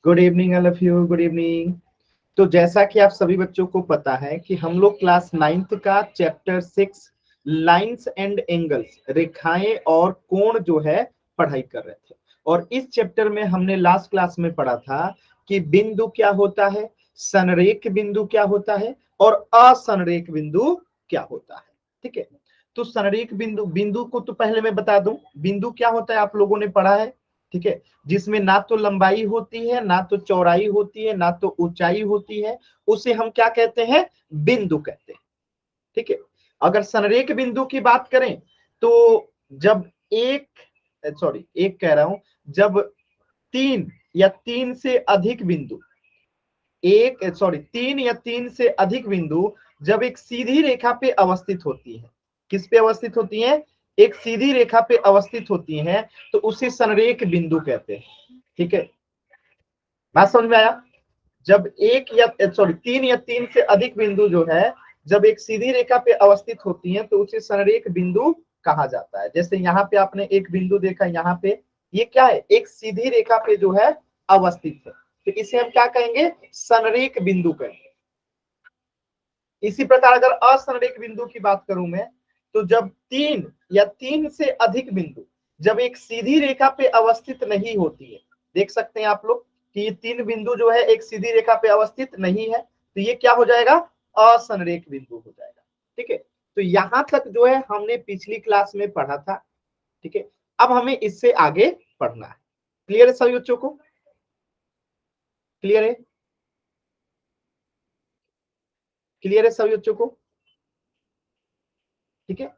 Good evening all of you, good evening. तो जैसा कि आप सभी बच्चों को पता है कि हम लोग क्लास 9th का चैप्टर 6 लाइंस एंड एंगल्स, रेखाएं और कोण जो है पढ़ाई कर रहे थे। और इस चैप्टर में हमने लास्ट क्लास में पढ़ा था कि बिंदु क्या होता है, संरेख बिंदु क्या होता है और असंरेख बिंदु क्या होता है। ठीक है, तो संरेख बिंदु, बिंदु को तो पहले मैं बता दूं, बिंदु क्या होता है आप लोगों ने पढ़ा है। ठीक है, जिसमें ना तो लंबाई होती है, ना तो चौड़ाई होती है, ना तो ऊंचाई होती है, उसे हम क्या कहते हैं, बिंदु कहते हैं। ठीक है, अगर संरेख बिंदु की बात करें तो जब एक कह रहा हूं, जब तीन से अधिक बिंदु, तीन या तीन से अधिक बिंदु जब एक सीधी रेखा पे अवस्थित होती है, किस पे अवस्थित होती है, एक सीधी रेखा पे अवस्थित होती है, तो उसे संरेख बिंदु कहते हैं। ठीक है, बात समझ में आया। जब तीन या तीन से अधिक बिंदु जो है जब एक सीधी रेखा पे अवस्थित होती हैं तो उसे संरेख बिंदु कहा जाता है। जैसे यहाँ पे आपने एक बिंदु देखा, यहाँ पे ये क्या है, एक सीधी रेखा पे जो है अवस्थित है, तो इसे हम क्या कहेंगे, संरेख बिंदु कहेंगे। इसी प्रकार अगर असंरेख बिंदु की बात करूं मैं, तो जब तीन या तीन से अधिक बिंदु जब एक सीधी रेखा पे अवस्थित नहीं होती है, देख सकते हैं आप लोग कि ये तीन बिंदु जो है एक सीधी रेखा पे अवस्थित नहीं है, तो ये क्या हो जाएगा, असंरेख बिंदु हो जाएगा। ठीक है, तो यहां तक जो है हमने पिछली क्लास में पढ़ा था। ठीक है, अब हमें इससे आगे पढ़ना है। क्लियर है सभी बच्चों को, क्लियर है, क्लियर है सभी बच्चों को। ठीक है,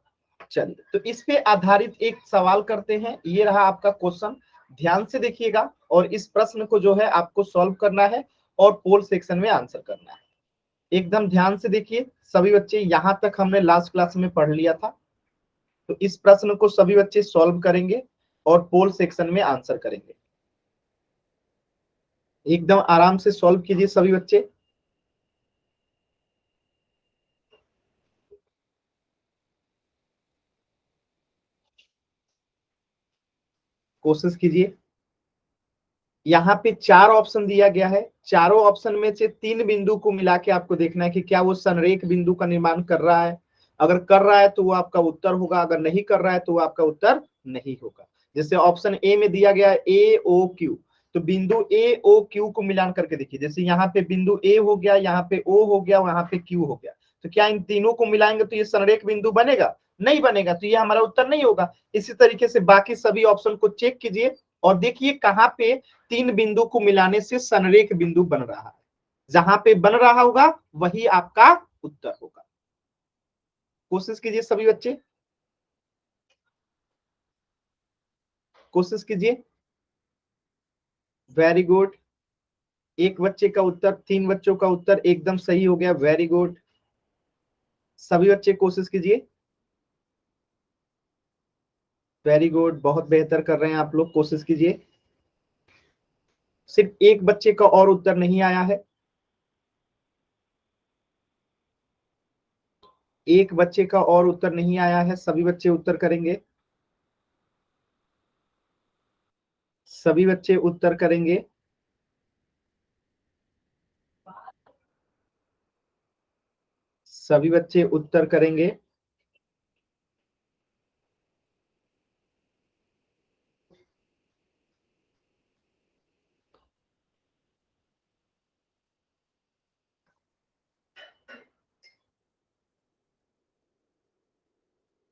चलिए तो इस पे आधारित एक सवाल करते हैं। ये रहा आपका क्वेश्चन, ध्यान से देखिएगा और इस प्रश्न को जो है आपको सॉल्व करना है और पोल सेक्शन में आंसर करना है। एकदम ध्यान से देखिए सभी बच्चे, यहां तक हमने लास्ट क्लास में पढ़ लिया था, तो इस प्रश्न को सभी बच्चे सॉल्व करेंगे और पोल सेक्शन में आंसर करेंगे। एकदम आराम से सॉल्व कीजिए सभी बच्चे। कोशिश कीजिए। यहाँ पे चार ऑप्शन दिया गया है, चारों ऑप्शन में से तीन बिंदु को मिला के आपको देखना है कि क्या वो संरेख बिंदु का निर्माण कर रहा है। अगर कर रहा है तो वो आपका उत्तर होगा, अगर नहीं कर रहा है तो वो आपका उत्तर नहीं होगा। जैसे ऑप्शन ए में दिया गया है ए ओ क्यू, तो बिंदु ए ओ क्यू को मिलान करके देखिए। जैसे यहाँ पे बिंदु ए हो गया, यहाँ पे ओ हो गया, यहाँ पे क्यू हो गया, तो क्या इन तीनों को मिलाएंगे तो ये संरेख बिंदु बनेगा, नहीं बनेगा, तो ये हमारा उत्तर नहीं होगा। इसी तरीके से बाकी सभी ऑप्शन को चेक कीजिए और देखिए कहां पे तीन बिंदु को मिलाने से संरेख बिंदु बन रहा है। जहां पे बन रहा होगा वही आपका उत्तर होगा। कोशिश कीजिए सभी बच्चे, कोशिश कीजिए। वेरी गुड, एक बच्चे का उत्तर, तीन बच्चों का उत्तर एकदम सही हो गया, वेरी गुड। सभी बच्चे कोशिश कीजिए, वेरी गुड, बहुत बेहतर कर रहे हैं आप लोग, कोशिश कीजिए। सिर्फ एक बच्चे का और उत्तर नहीं आया है, एक बच्चे का और उत्तर नहीं आया है, सभी बच्चे उत्तर करेंगे, सभी बच्चे उत्तर करेंगे। सभी बच्चे उत्तर करेंगे।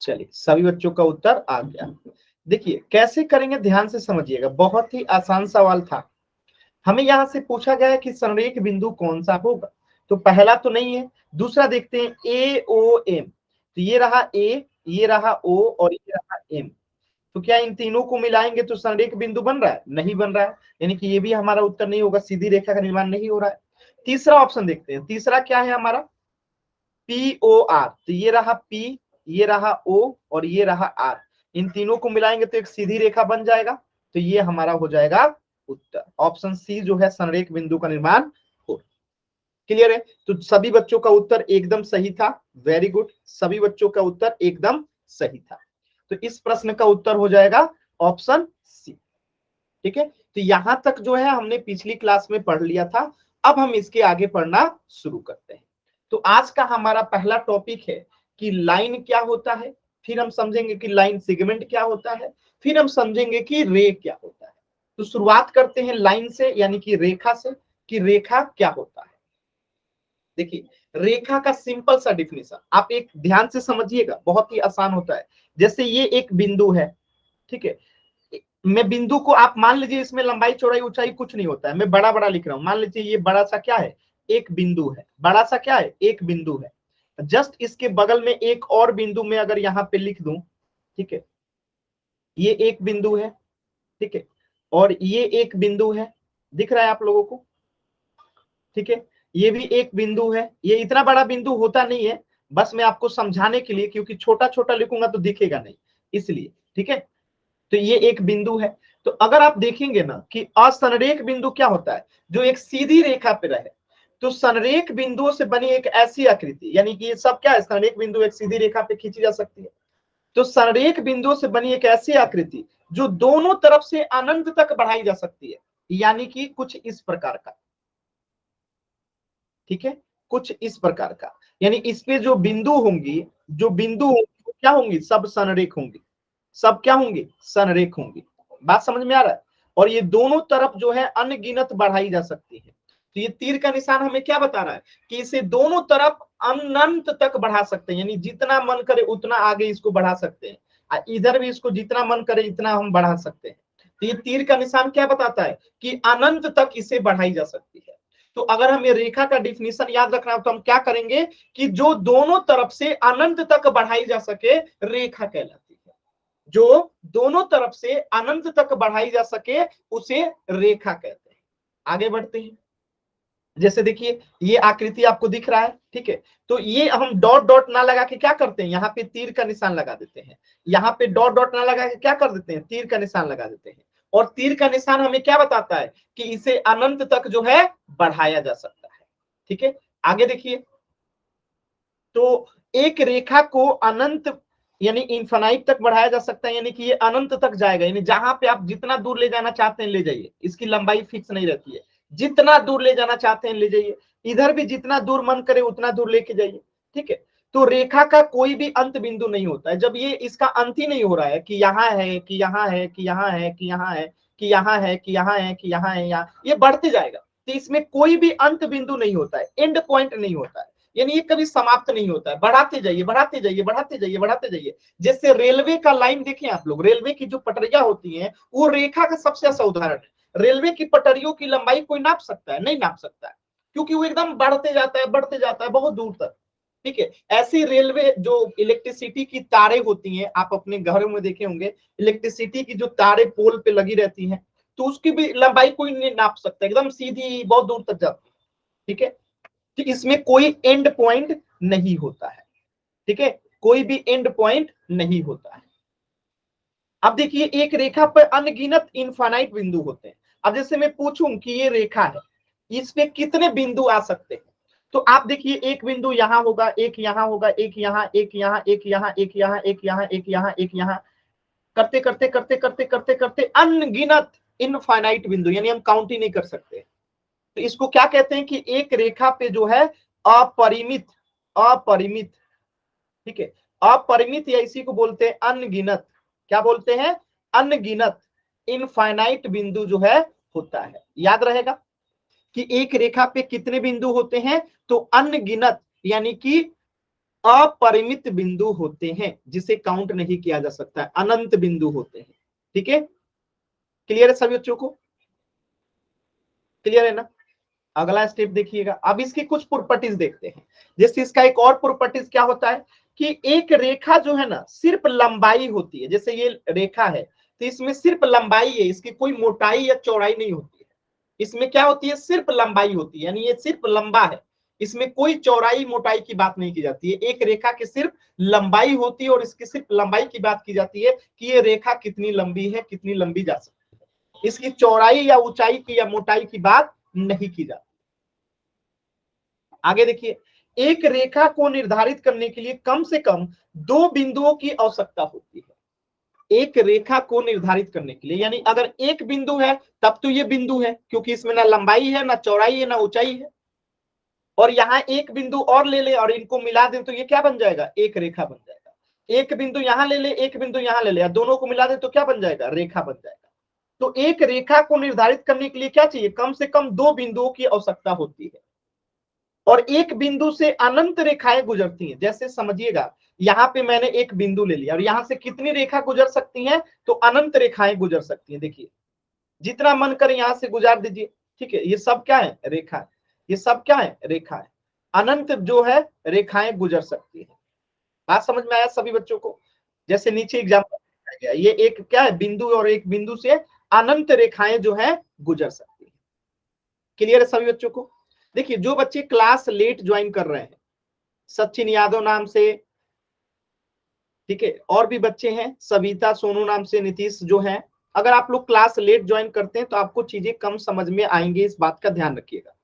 चलिए सभी बच्चों का उत्तर आ गया। देखिए कैसे करेंगे, ध्यान से समझिएगा, बहुत ही आसान सवाल था। हमें यहां से पूछा गया है कि संरेख बिंदु कौन सा होगा, तो पहला तो नहीं है। दूसरा देखते हैं ए ओ एम, तो ये रहा ए, ये रहा ओ और ये रहा एम, तो क्या इन तीनों को मिलाएंगे तो संरेख बिंदु बन रहा है, नहीं बन रहा है, यानी कि ये भी हमारा उत्तर नहीं होगा, सीधी रेखा का निर्माण नहीं हो रहा है। तीसरा ऑप्शन देखते हैं, तीसरा क्या है हमारा, पी ओ आर, तो ये रहा पी, ये रहा ओ और ये रहा आर, इन तीनों को मिलाएंगे तो एक सीधी रेखा बन जाएगा, तो ये हमारा हो जाएगा उत्तर। ऑप्शन सी जो है संरेख बिंदु का निर्माण हो। क्लियर है, तो सभी बच्चों का उत्तर एकदम सही था, वेरी गुड, सभी बच्चों का उत्तर एकदम सही था। तो इस प्रश्न का उत्तर हो जाएगा ऑप्शन सी। ठीक है, तो यहां तक जो है हमने पिछली क्लास में पढ़ लिया था। अब हम इसके आगे पढ़ना शुरू करते हैं। तो आज का हमारा पहला टॉपिक है कि लाइन क्या होता है, फिर हम समझेंगे कि लाइन सेगमेंट क्या होता है, फिर हम समझेंगे कि रे क्या होता है। तो शुरुआत करते हैं लाइन से, यानी कि रेखा से, कि रेखा क्या होता है। देखिए, रेखा का सिंपल सा डिफिनेशन आप एक ध्यान से समझिएगा, बहुत ही आसान होता है। जैसे ये एक बिंदु है, ठीक है, मैं बिंदु को आप मान लीजिए, इसमें लंबाई चौड़ाई ऊंचाई कुछ नहीं होता है, मैं बड़ा बड़ा लिख रहा हूं। मान लीजिए ये बड़ा सा क्या है, एक बिंदु है, बड़ा सा क्या है, एक बिंदु है। जस्ट इसके बगल में एक और बिंदु में अगर यहाँ पे लिख दूं, ठीक है, ये एक बिंदु है, ठीक है, और ये एक बिंदु है, दिख रहा है आप लोगों को, ठीक है, ये भी एक बिंदु है। ये इतना बड़ा बिंदु होता नहीं है, बस मैं आपको समझाने के लिए, क्योंकि छोटा छोटा लिखूंगा तो दिखेगा नहीं, इसलिए, ठीक है। तो ये एक बिंदु है। तो अगर आप देखेंगे ना कि असंरेख बिंदु क्या होता है, जो एक सीधी रेखा पे रहे। तो संरेख बिंदुओं से बनी एक ऐसी आकृति, यानी कि ये सब क्या है, संरेख बिंदु एक सीधी रेखा पे खींची जा सकती है। तो संरेख बिंदुओं से बनी एक ऐसी आकृति जो दोनों तरफ से अनंत तक बढ़ाई जा सकती है, यानी कि कुछ इस प्रकार का, ठीक है, कुछ इस प्रकार का। यानी इस पे जो बिंदु होंगी, जो बिंदु होंगी, वो क्या होंगी, सब संरेख होंगी, सब क्या होंगी, संरेख होंगी। बात समझ में आ रहा है। और ये दोनों तरफ जो है अनगिनत बढ़ाई जा सकती है। तो ये तीर का निशान हमें क्या बता रहा है कि इसे दोनों तरफ अनंत तक बढ़ा सकते हैं, यानी जितना मन करे उतना आगे इसको बढ़ा सकते हैं। इधर भी इसको जितना मन करे इतना हम बढ़ा सकते हैं। तो ये तीर का निशान क्या बताता है कि अनंत तक इसे बढ़ाई जा सकती है। तो अगर हमें रेखा का डिफिनेशन याद रखना हो तो हम क्या करेंगे कि जो दोनों तरफ से अनंत तक बढ़ाई जा सके, रेखा कहलाती है। जो दोनों तरफ से अनंत तक बढ़ाई जा सके उसे रेखा कहते हैं। आगे बढ़ते हैं। जैसे देखिए, ये आकृति आपको दिख रहा है, ठीक है, तो ये हम डॉट डॉट ना लगा के क्या करते हैं, यहाँ पे तीर का निशान लगा देते हैं। यहाँ पे डॉट डॉट ना लगा के क्या कर देते हैं, तीर का निशान लगा देते हैं। और तीर का निशान हमें क्या बताता है कि इसे अनंत तक जो है बढ़ाया जा सकता है। ठीक है, आगे देखिए। तो एक रेखा को अनंत यानी इन्फानाइट तक बढ़ाया जा सकता है, यानी कि ये अनंत तक जाएगा, यानी जहां पे आप जितना दूर ले जाना चाहते हैं ले जाइए, इसकी लंबाई फिक्स नहीं रहती है। जितना दूर ले जाना चाहते हैं ले जाइए, इधर भी जितना दूर मन करे उतना दूर लेके जाइए, ठीक है। तो रेखा का कोई भी अंत बिंदु नहीं होता है, जब ये इसका अंत ही नहीं हो रहा है कि यहाँ है कि यहाँ है कि यहाँ है कि यहाँ है कि यहाँ है कि यहाँ है कि यहाँ है, यहाँ ये बढ़ते जाएगा। तो इसमें कोई भी अंत बिंदु नहीं होता है, एंड पॉइंट नहीं होता है, यानी ये कभी समाप्त नहीं होता है। बढ़ाते जाइए बढ़ाते जाइए बढ़ाते जाइए बढ़ाते जाइए। जैसे रेलवे का लाइन देखें आप लोग, रेलवे की जो पटरियां होती हैं वो रेखा का सबसे अच्छा उदाहरण है। रेलवे की पटरियों की लंबाई कोई नाप सकता है, नहीं नाप सकता है, क्योंकि वो एकदम बढ़ते जाता है बढ़ते जाता है बहुत दूर तक। ठीक है, ऐसी रेलवे जो इलेक्ट्रिसिटी की तारें होती हैं, आप अपने घरों में देखे होंगे, इलेक्ट्रिसिटी की जो तारें पोल पे लगी रहती हैं, तो उसकी भी लंबाई कोई नहीं नाप सकता, एकदम सीधी बहुत दूर तक जाती है। ठीक है, कि इसमें कोई एंड पॉइंट नहीं होता है। ठीक है, कोई भी एंड पॉइंट नहीं होता है। अब देखिए, एक रेखा पर अनगिनत इनफाइनाइट बिंदु होते हैं। अब जैसे मैं पूछूं कि ये रेखा है, इस पे कितने बिंदु आ सकते हैं, तो आप देखिए एक बिंदु यहां होगा, एक यहां होगा, एक यहां, एक यहां, एक यहां, एक यहां, एक यहां, एक यहां, एक यहां, करते करते करते करते करते करते अनगिनत इनफाइनाइट बिंदु, यानी हम काउंट ही नहीं कर सकते। तो इसको क्या कहते हैं कि एक रेखा पे जो है अपरिमित, अपरिमित, ठीक है, अपरिमित या इसी को बोलते हैं अनगिनत, क्या बोलते हैं, अनगिनत इनफाइनाइट बिंदु जो है होता है। याद रहेगा कि एक रेखा पे कितने बिंदु होते हैं, तो अनगिनत यानी कि अपरिमित बिंदु होते हैं, जिसे काउंट नहीं किया जा सकता है, अनंत बिंदु होते हैं। ठीक है, क्लियर है सभी बच्चों को, क्लियर है ना। अगला स्टेप देखिएगा। अब इसकी कुछ प्रॉपर्टीज देखते हैं। जैसे इसका एक और प्रॉपर्टीज क्या होता है कि एक रेखा जो है ना सिर्फ लंबाई होती है। जैसे ये रेखा है तो इसमें सिर्फ लंबाई है, इसकी कोई मोटाई या चौड़ाई नहीं होती है। इसमें क्या होती है, सिर्फ लंबाई होती है, यानी ये सिर्फ लंबा है, इसमें कोई चौड़ाई मोटाई की बात नहीं की जाती है। एक रेखा की सिर्फ लंबाई होती है और इसकी सिर्फ लंबाई की बात की जाती है कि ये रेखा कितनी लंबी है, कितनी लंबी जा सकती है। इसकी चौड़ाई या ऊंचाई की या मोटाई की बात नहीं की जाती। आगे देखिए, एक रेखा को निर्धारित करने के लिए कम से कम दो बिंदुओं की आवश्यकता होती है। एक रेखा को निर्धारित करने के लिए, यानी अगर एक बिंदु है तब तो ये बिंदु है, क्योंकि इसमें ना लंबाई है, ना चौड़ाई है, ना ऊंचाई है। और यहाँ एक बिंदु और ले ले और इनको मिला दे तो ये क्या बन जाएगा, एक रेखा बन जाएगा। एक बिंदु यहाँ ले ले, एक बिंदु यहाँ ले ले, दोनों को मिला दे तो क्या बन जाएगा, रेखा बन जाएगा। तो एक रेखा को निर्धारित करने के लिए क्या चाहिए, कम से कम दो बिंदुओं की आवश्यकता होती है। और एक बिंदु से अनंत रेखाएं गुजरती हैं। जैसे समझिएगा, यहाँ पे मैंने एक बिंदु ले लिया और यहाँ से कितनी रेखा गुजर सकती हैं, तो अनंत रेखाएं गुजर सकती हैं। देखिए, जितना मन करे यहाँ से गुजार दीजिए, ठीक है। ये सब क्या है, रेखा है। ये सब क्या है, रेखा है। अनंत जो है रेखाएं गुजर सकती है। बात समझ में आया सभी बच्चों को। जैसे नीचे एग्जाम्पल दिया गया, ये एक क्या है, बिंदु, और एक बिंदु से अनंत रेखाएं जो है गुजर सकती है। क्लियर है सभी बच्चों को। देखिए, जो बच्चे क्लास लेट ज्वाइन कर रहे हैं, सचिन यादव नाम से, ठीक है, और भी बच्चे हैं, सविता सोनू नाम से, नीतीश जो है, अगर आप लोग क्लास लेट ज्वाइन करते हैं तो आपको चीजें कम समझ में आएंगी, इस बात का ध्यान रखिएगा,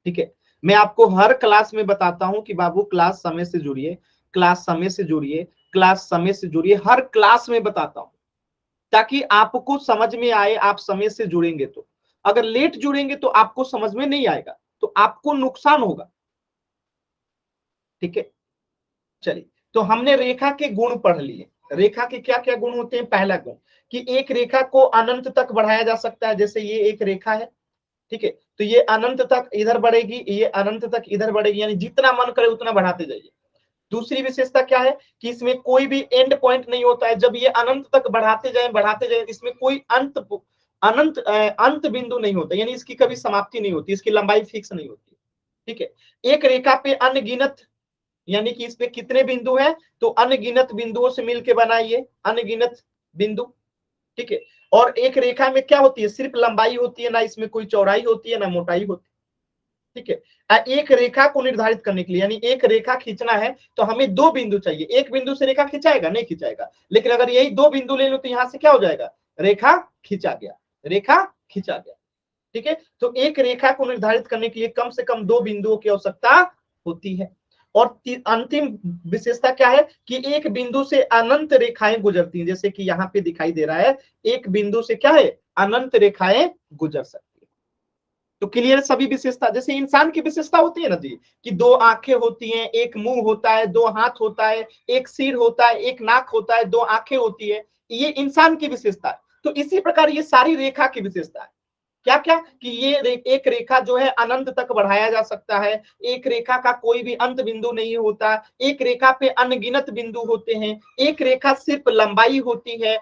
ठीक है। मैं आपको हर क्लास में बताता हूं कि बाबू क्लास समय से जुड़िए, क्लास समय से जुड़िए, क्लास समय से जुड़िए, हर क्लास में बताता हूं ताकि आपको समझ में आए। आप समय से जुड़ेंगे तो, अगर लेट जुड़ेंगे तो आपको समझ में नहीं आएगा, तो आपको नुकसान होगा, ठीक है। चलिए, तो हमने रेखा के गुण पढ़ लिए। रेखा के क्या क्या गुण होते हैं। पहला गुण कि एक रेखा को अनंत तक बढ़ाया जा सकता है। जैसे ये एक रेखा है, ठीक है, तो ये अनंत तक इधर बढ़ेगी, ये अनंत तक इधर बढ़ेगी, यानी जितना मन करे उतना बढ़ाते जाइए। दूसरी विशेषता क्या है कि इसमें कोई भी एंड पॉइंट नहीं होता है। जब ये अनंत तक बढ़ाते जाए, इसमें कोई अंत बिंदु नहीं होता, यानी इसकी कभी समाप्ति नहीं होती, इसकी लंबाई फिक्स नहीं होती, ठीक है। एक रेखा पे अनगिनत, यानी कि इसमें कितने बिंदु हैं, तो अनगिनत बिंदुओं से मिलकर बनाइए, अनगिनत बिंदु, ठीक है। और एक रेखा में क्या होती है, सिर्फ लंबाई होती है, ना इसमें कोई चौड़ाई होती है, ना मोटाई होती है, ठीक है। एक रेखा को निर्धारित करने के लिए, यानी एक रेखा खींचना है तो हमें दो बिंदु चाहिए। एक बिंदु से रेखा खिंचाएगा, नहीं खिंचाएगा, लेकिन अगर यही दो बिंदु ले लो तो यहां से क्या हो जाएगा, रेखा खींचा गया, रेखा खींचा गया, ठीक है। तो एक रेखा को निर्धारित करने के लिए कम से कम दो बिंदुओं की आवश्यकता होती है। और अंतिम विशेषता क्या है कि एक बिंदु से अनंत रेखाएं गुजरती हैं। जैसे कि यहाँ पे दिखाई दे रहा है, एक बिंदु से क्या है, अनंत रेखाएं गुजर सकती है। तो क्लियर सभी विशेषता। जैसे इंसान की विशेषता होती है ना जी, कि दो आंखें होती हैं, एक मुंह होता है, दो हाथ होता है, एक सिर होता है, एक नाक होता है, दो आंखें होती है, ये इंसान की विशेषता है। तो इसी प्रकार ये सारी रेखा की विशेषता है। क्या क्या कि ये एक रेखा जो है अनंत तक बढ़ाया जा सकता है, एक रेखा का कोई भी अंत बिंदु नहीं होता, एक रेखा पे अनगिनत बिंदु होते हैं, एक रेखा सिर्फ लंबाई होती है,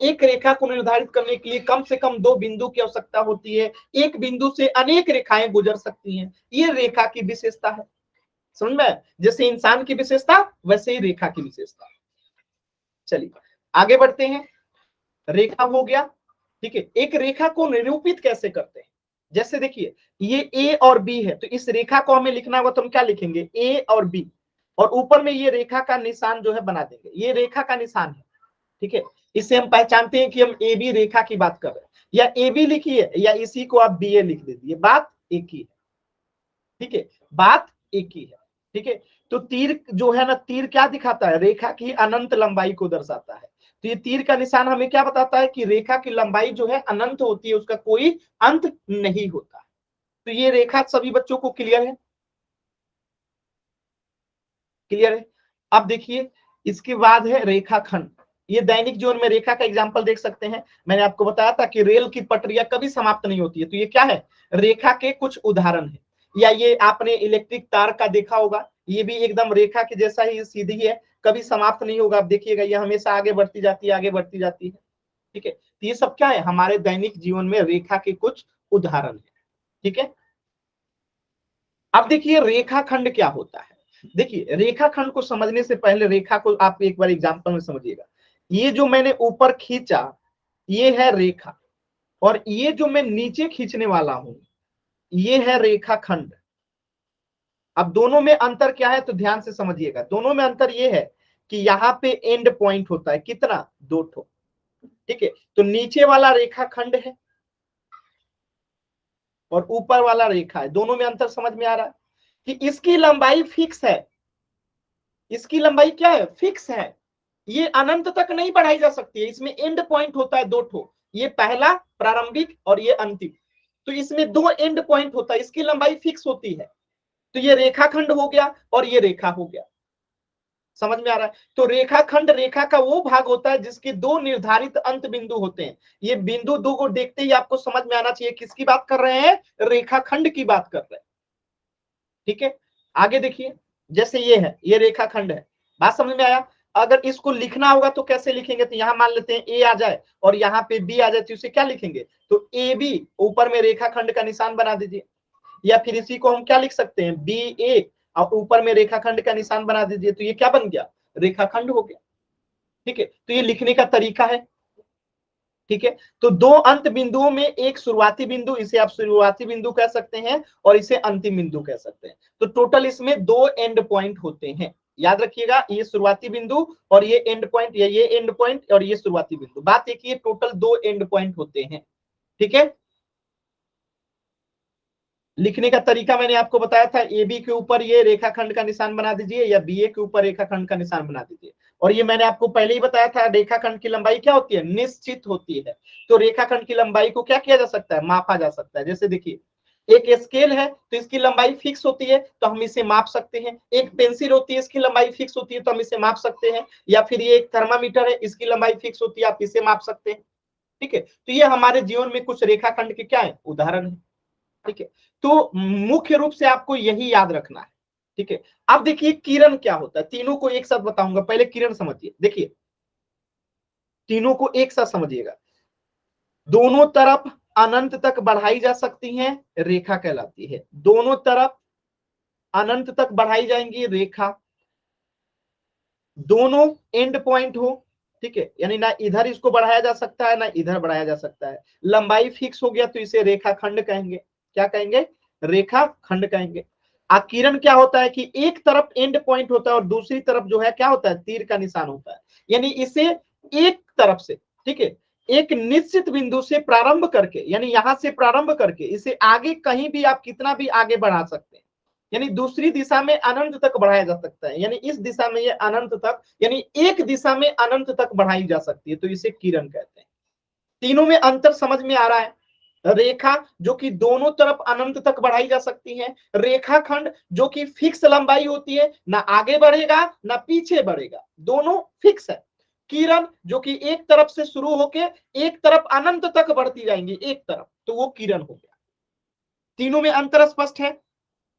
एक रेखा को निर्धारित करने के लिए कम से कम दो बिंदु की आवश्यकता होती है, एक बिंदु से अनेक रेखाएं गुजर सकती हैं। ये रेखा की विशेषता है। समझ में, जैसे इंसान की विशेषता वैसे ही रेखा की विशेषता। चलिए आगे बढ़ते हैं। रेखा हो गया, ठीक है। एक रेखा को निरूपित कैसे करते हैं, जैसे देखिए ये ए और बी है, तो इस रेखा को हमें लिखना होगा तो हम क्या लिखेंगे, ए और बी, और ऊपर में ये रेखा का निशान जो है बना देंगे, ये रेखा का निशान है, ठीक है। इससे हम पहचानते हैं कि हम ए बी रेखा की बात कर रहे हैं। या ए बी लिखिए या इसी को आप बी ए लिख दीजिए, बात एक ही है, ठीक है, बात एक ही है, ठीक है। तो तीर जो है ना, तीर क्या दिखाता है, रेखा की अनंत लंबाई को दर्शाता है। तो ये तीर का निशान हमें क्या बताता है कि रेखा की लंबाई जो है अनंत होती है, उसका कोई अंत नहीं होता। तो ये रेखा सभी बच्चों को क्लियर है, क्लियर है। अब देखिए इसके बाद है रेखाखंड। ये दैनिक जीवन में रेखा का एग्जांपल देख सकते हैं। मैंने आपको बताया था कि रेल की पटरियां कभी समाप्त नहीं होती है, तो ये क्या है, रेखा के कुछ उदाहरण है। या ये आपने इलेक्ट्रिक तार का देखा होगा, ये भी एकदम रेखा के जैसा ही सीधी है, कभी समाप्त नहीं होगा। आप देखिएगा ये हमेशा आगे बढ़ती जाती है, आगे बढ़ती जाती है, ठीक है। तो ये सब क्या है, हमारे दैनिक जीवन में रेखा के कुछ उदाहरण है, ठीक है। अब देखिए रेखाखंड क्या होता है। देखिए रेखाखंड को समझने से पहले रेखा को आप एक बार एग्जांपल में समझिएगा। ये जो मैंने ऊपर खींचा ये है रेखा, और ये जो मैं नीचे खींचने वाला हूं ये है रेखाखंड। अब दोनों में अंतर क्या है तो ध्यान से समझिएगा। दोनों में अंतर ये है कि यहाँ पे एंड पॉइंट होता है, कितना, दो ठो, ठीक है। तो नीचे वाला रेखाखंड है और ऊपर वाला रेखा है, दोनों में अंतर समझ में आ रहा है कि इसकी लंबाई फिक्स है, इसकी लंबाई क्या है, फिक्स है, ये अनंत तक नहीं बढ़ाई जा सकती है, इसमें एंड पॉइंट होता है दो ठो, ये पहला प्रारंभिक और ये अंतिम। तो इसमें दो एंड पॉइंट होता है, इसकी लंबाई फिक्स होती है। तो ये रेखाखंड हो गया और ये रेखा हो गया, समझ में आ रहा है। तो रेखाखंड रेखा का वो भाग होता है जिसके दो निर्धारित अंत बिंदु होते हैं। ये बिंदु दो को देखते ही आपको समझ में आना चाहिए किसकी बात कर रहे हैं, रेखाखंड की बात कर रहे हैं। ठीक है, आगे देखिए, जैसे ये है, ये रेखाखंड है, बात समझ में आया। अगर इसको लिखना होगा तो कैसे लिखेंगे, तो यहां मान लेते हैं ए आ जाए और यहाँ पे बी आ जाए, तो इसे क्या लिखेंगे, तो ए बी, ऊपर में रेखाखंड का निशान बना दीजिए। या फिर इसी को हम क्या लिख सकते हैं, बी ए और ऊपर में रेखाखंड का निशान बना दीजिए, तो ये क्या बन गया, रेखाखंड हो गया। ठीक है, तो ये लिखने का तरीका है। ठीक है, तो दो अंत बिंदुओं में एक शुरुआती बिंदु, इसे आप शुरुआती बिंदु कह सकते हैं और इसे अंतिम बिंदु कह सकते हैं। तो टोटल इसमें दो एंड पॉइंट होते हैं, याद रखिएगा, ये शुरुआती बिंदु और ये एंड पॉइंट, या ये एंड पॉइंट और ये शुरुआती बिंदु। बात एक ही, टोटल दो एंड पॉइंट होते हैं। ठीक है, लिखने का तरीका मैंने आपको बताया था, ए बी के ऊपर ये रेखाखंड का निशान बना दीजिए या बी ए के ऊपर रेखाखंड का निशान बना दीजिए। और ये मैंने आपको पहले ही बताया था, रेखाखंड की लंबाई क्या होती है, निश्चित होती है। तो रेखाखंड की लंबाई को क्या किया जा सकता है, मापा जा सकता है। जैसे देखिए, एक स्केल है तो इसकी लंबाई फिक्स होती है, तो हम इसे माप सकते हैं। एक पेंसिल होती है, इसकी लंबाई फिक्स होती है, तो हम इसे माप सकते हैं। या फिर ये एक थर्मामीटर है, इसकी लंबाई फिक्स होती है, आप इसे माप सकते हैं। ठीक है, तो ये हमारे जीवन में कुछ रेखाखंड के क्या है, उदाहरण है। ठीक है, तो मुख्य रूप से आपको यही याद रखना है। ठीक है, अब देखिए किरण क्या होता है, तीनों को एक साथ बताऊंगा, पहले किरण समझिए। देखिए, तीनों को एक साथ समझिएगा। दोनों तरफ अनंत तक बढ़ाई जा सकती हैं, रेखा कहलाती है। दोनों तरफ अनंत तक बढ़ाई जाएंगी, रेखा। दोनों एंड पॉइंट हो, ठीक है, यानी ना इधर इसको बढ़ाया जा सकता है ना इधर बढ़ाया जा सकता है। लंबाई फिक्स हो गया तो इसे रेखा खंड कहेंगे। क्या कहेंगे, रेखा खंड कहेंगे। आकिरण क्या होता है कि एक तरफ एंड पॉइंट होता है और दूसरी तरफ जो है क्या होता है, तीर का निशान होता है। यानी इसे एक तरफ से, ठीक है, एक निश्चित बिंदु से प्रारंभ करके, यानी यहां से प्रारंभ करके इसे आगे कहीं भी आप कितना भी आगे बढ़ा सकते हैं। यानी दूसरी दिशा में अनंत तक बढ़ाया जा सकता है, यानी इस दिशा में ये अनंत तक, यानी एक दिशा में अनंत तक बढ़ाई जा सकती है, तो इसे किरण कहते हैं। तीनों में अंतर समझ में आ रहा है। रेखा जो कि दोनों तरफ अनंत तक बढ़ाई जा सकती है, रेखाखंड जो कि फिक्स लंबाई होती है, ना आगे बढ़ेगा ना पीछे बढ़ेगा, दोनों फिक्स है। किरण जो कि एक तरफ से शुरू होके एक तरफ अनंत तक बढ़ती जाएंगी, एक तरफ, तो वो किरण हो गया। तीनों में अंतर स्पष्ट है,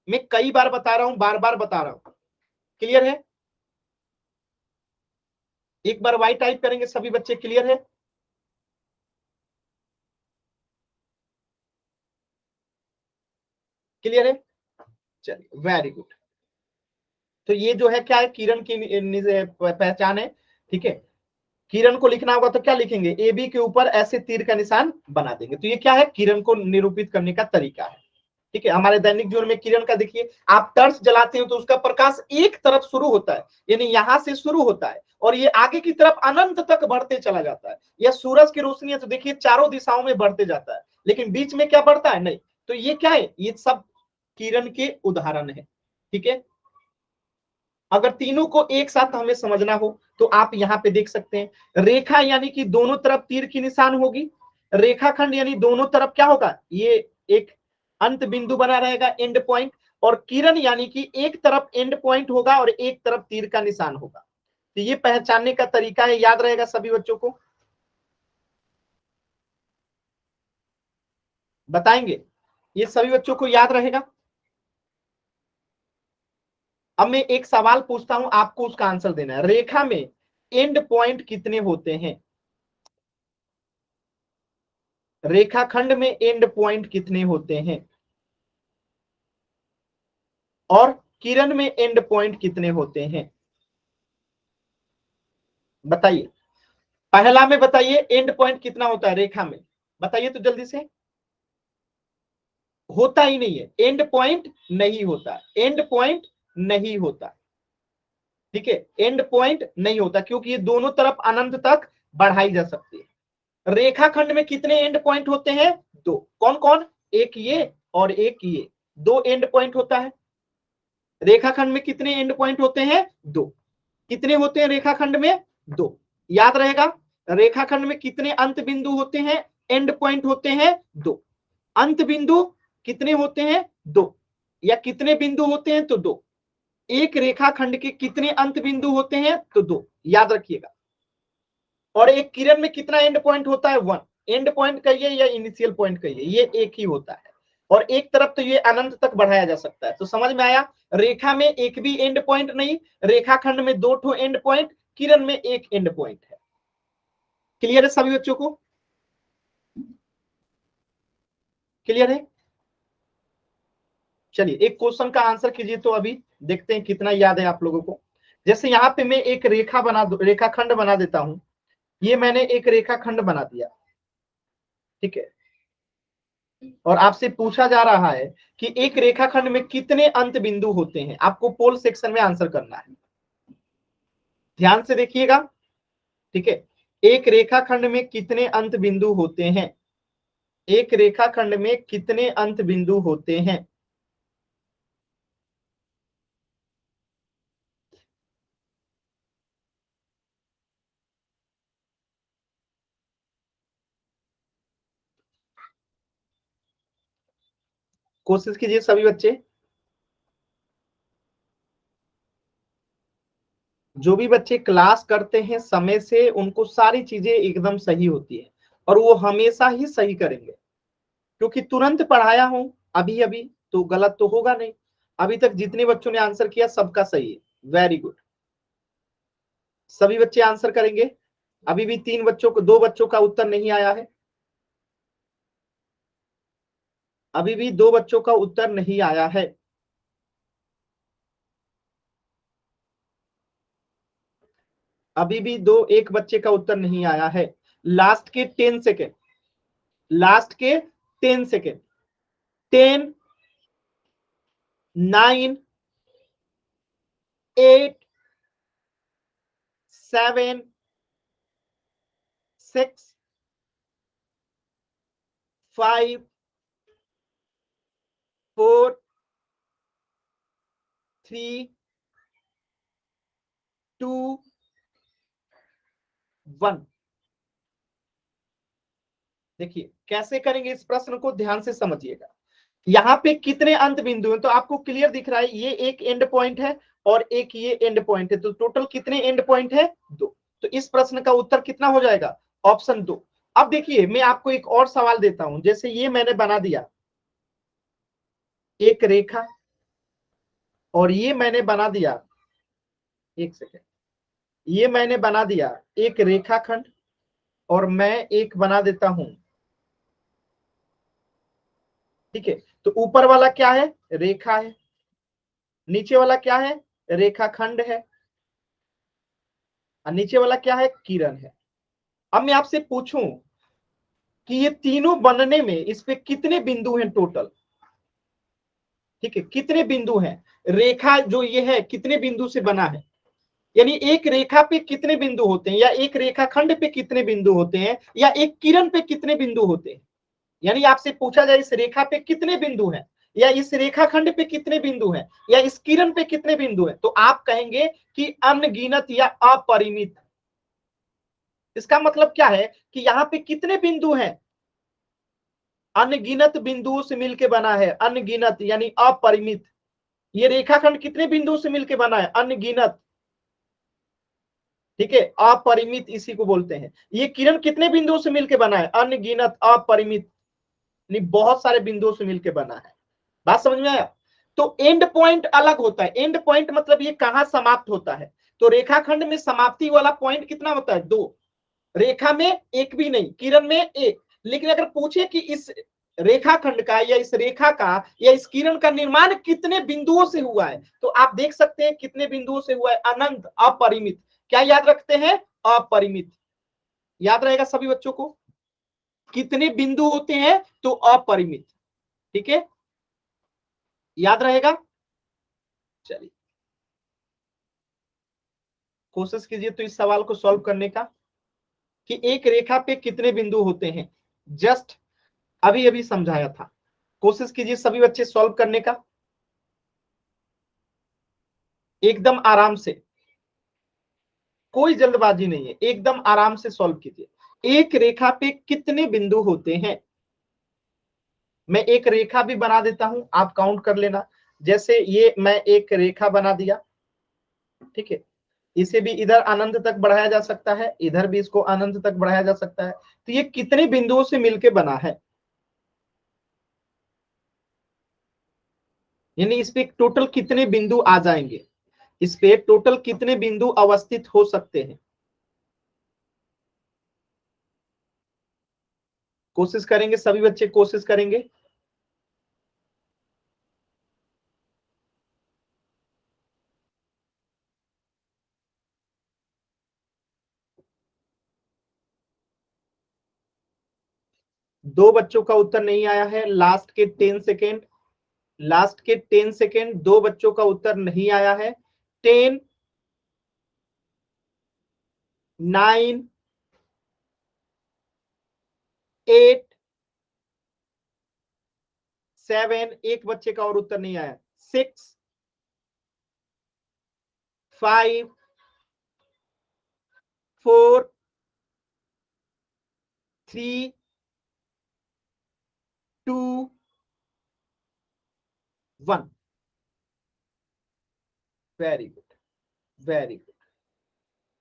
मैं कई बार बता रहा हूं, बार बार बता रहा हूं, क्लियर है। एक बार वाई टाइप करेंगे सभी बच्चे, क्लियर है। क्लियर है, चलिए वेरी गुड। तो ये जो है क्या है, किरण की पहचान है। ठीक है, किरण को लिखना होगा तो क्या लिखेंगे, ए बी के ऊपर ऐसे तीर का निशान बना देंगे, तो ये क्या है, किरण को निरूपित करने का तरीका है। ठीक है, हमारे दैनिक जीवन में किरण का देखिए, आप टर्च जलाते हो तो उसका प्रकाश एक तरफ शुरू होता है, यानी यहां से शुरू होता है और ये आगे की तरफ अनंत तक बढ़ते चला जाता है। यह सूरज की रोशनी है तो देखिए चारों दिशाओं में बढ़ते जाता है, लेकिन बीच में क्या बढ़ता है, नहीं। तो ये क्या है, ये सब किरण के उदाहरण है। ठीक है, अगर तीनों को एक साथ हमें समझना हो तो आप यहां पे देख सकते हैं, रेखा यानी कि दोनों तरफ तीर की निशान होगी, रेखाखंड यानी दोनों तरफ क्या होगा, ये एक अंत बिंदु बना रहेगा, एंड पॉइंट। और किरण यानी कि एक तरफ एंड पॉइंट होगा और एक तरफ तीर का निशान होगा। तो ये पहचानने का तरीका है, याद रहेगा सभी बच्चों को, बताएंगे, ये सभी बच्चों को याद रहेगा। अब मैं एक सवाल पूछता हूं, आपको उसका आंसर देना है। रेखा में एंड पॉइंट कितने होते हैं, रेखाखंड में एंड पॉइंट कितने होते हैं, और किरण में एंड पॉइंट कितने होते हैं, बताइए। पहला में बताइए एंड पॉइंट कितना होता है रेखा में, बताइए तो जल्दी से। होता ही नहीं है, एंड पॉइंट नहीं होता, एंड पॉइंट नहीं होता। ठीक है, एंड पॉइंट नहीं होता क्योंकि ये दोनों तरफ अनंत तक बढ़ाई जा सकती है। रेखाखंड में कितने एंड पॉइंट होते हैं, दो। कौन कौन, एक ये और एक ये, दो एंड पॉइंट होता है। रेखाखंड में कितने एंड पॉइंट होते हैं, दो। कितने होते हैं रेखाखंड में, 2। याद रहेगा, रेखाखंड में कितने अंत बिंदु होते हैं, एंड पॉइंट होते हैं 2। अंत बिंदु कितने होते हैं 2, या कितने बिंदु होते हैं तो 2। एक रेखाखंड के कितने अंत बिंदु होते हैं तो 2, याद रखिएगा। और एक किरण में कितना एंड पॉइंट होता है 1। एंड पॉइंट कहिए या इनिशियल पॉइंट कहिए, ये एक ही होता है। और एक तरफ तो ये अनंत तक बढ़ाया जा सकता है। तो समझ में आया, रेखा में एक भी एंड पॉइंट नहीं, रेखाखंड में 2 ठो एंड पॉइंट, किरण में एक एंड पॉइंट है। क्लियर है सभी बच्चों को? क्लियर है? चलिए एक क्वेश्चन का आंसर कीजिए तो अभी देखते हैं कितना याद है आप लोगों को। जैसे यहाँ पे मैं एक रेखाखंड बना देता हूं। ये मैंने एक रेखाखंड बना दिया, ठीक है। और आपसे पूछा जा रहा है कि एक रेखाखंड में कितने अंत बिंदु होते हैं, आपको पोल सेक्शन में आंसर करना है। ध्यान से देखिएगा, ठीक है। एक रेखाखंड में कितने अंत बिंदु होते हैं, एक रेखाखंड में कितने अंत बिंदु होते हैं। कोशिश कीजिए सभी बच्चे। जो भी बच्चे क्लास करते हैं समय से, उनको सारी चीजें एकदम सही होती है और वो हमेशा ही सही करेंगे, क्योंकि तुरंत पढ़ाया हूं अभी अभी, तो गलत तो होगा नहीं। अभी तक जितने बच्चों ने आंसर किया सबका सही है, वेरी गुड। सभी बच्चे आंसर करेंगे। अभी भी 2 बच्चों का उत्तर नहीं आया है। अभी भी 2 बच्चों का उत्तर नहीं आया है। अभी भी एक बच्चे का उत्तर नहीं आया है। लास्ट के 10 सेकेंड, लास्ट के 10 सेकेंड। 10, 9, 8, 7, 6, 5, 4, 3, 2, 1। देखिए कैसे करेंगे इस प्रश्न को, ध्यान से समझिएगा। यहाँ पे कितने अंत बिंदु हैं तो आपको क्लियर दिख रहा है, ये एक एंड पॉइंट है और एक ये एंड पॉइंट है, तो टोटल कितने एंड पॉइंट है 2। तो इस प्रश्न का उत्तर कितना हो जाएगा, ऑप्शन 2। अब देखिए मैं आपको एक और सवाल देता हूं। जैसे ये मैंने बना दिया एक रेखा, और ये मैंने बना दिया, एक सेकेंड, ये मैंने बना दिया एक रेखाखंड, और मैं एक बना देता हूं, ठीक है। तो ऊपर वाला क्या है, रेखा है, नीचे वाला क्या है, रेखाखंड है, और नीचे वाला क्या है, किरण है। अब मैं आपसे पूछूं कि ये तीनों बनने में इस पे कितने बिंदु हैं टोटल, ठीक है, कितने बिंदु हैं। रेखा जो ये है कितने बिंदु से बना है, यानी एक रेखा पे कितने बिंदु होते हैं, या एक रेखाखंड पे कितने बिंदु होते हैं, या एक किरण पे कितने बिंदु होते हैं। यानी आपसे पूछा जाए इस रेखा पे कितने बिंदु हैं, या इस रेखाखंड पे कितने बिंदु हैं, या इस किरण पे कितने बिंदु हैं, तो आप कहेंगे कि अनगिनत या अपरिमित। इसका मतलब क्या है कि यहाँ पे कितने बिंदु हैं, अनगिनत बिंदुओं से मिलकर बना है, अनगिनत यानी अपरिमित। ये रेखाखंड कितने बिंदुओं से मिलकर बना है, अनगिनत, ठीक है, अपरिमित इसी को बोलते हैं। ये किरण कितने बिंदुओं से मिलकर बना है, अनगिनत अपरिमित, यानी बहुत सारे बिंदुओं से मिलकर बना है। बात समझ में आया? तो एंड पॉइंट अलग होता है। एंड पॉइंट मतलब ये कहां समाप्त होता है, तो रेखाखंड में समाप्ति वाला पॉइंट कितना होता है, 2। रेखा में एक भी नहीं, किरण में एक। लेकिन अगर पूछे कि इस रेखाखंड का या इस रेखा का या इस किरण का निर्माण कितने बिंदुओं से हुआ है, तो आप देख सकते हैं कितने बिंदुओं से हुआ है, अनंत, अपरिमित। क्या याद रखते हैं, अपरिमित। याद रहेगा सभी बच्चों को, कितने बिंदु होते हैं तो अपरिमित, ठीक है, याद रहेगा। चलिए कोशिश कीजिए तो इस सवाल को सॉल्व करने का, कि एक रेखा पे कितने बिंदु होते हैं। जस्ट अभी अभी समझाया था। कोशिश कीजिए सभी बच्चे सॉल्व करने का, एकदम आराम से। कोई जल्दबाजी नहीं है, एकदम आराम से सॉल्व कीजिए। एक रेखा पे कितने बिंदु होते हैं? मैं एक रेखा भी बना देता हूं, आप काउंट कर लेना। जैसे ये मैं एक रेखा बना दिया, ठीक है, इसे भी इधर अनंत तक बढ़ाया जा सकता है, इधर भी इसको अनंत तक बढ़ाया जा सकता है। तो ये कितने बिंदुओं से मिलके बना है? यानी इस पे टोटल कितने बिंदु आ जाएंगे? इस पे टोटल कितने बिंदु अवस्थित हो सकते हैं? कोशिश करेंगे, सभी बच्चे कोशिश करेंगे। दो बच्चों का उत्तर नहीं आया है, लास्ट के 10 सेकेंड, लास्ट के 10 सेकेंड, दो बच्चों का उत्तर नहीं आया है। 10, 9, 8, 7, एक बच्चे का और उत्तर नहीं आया, 6, 5, 4, 3, 2, 1। Very good, very good.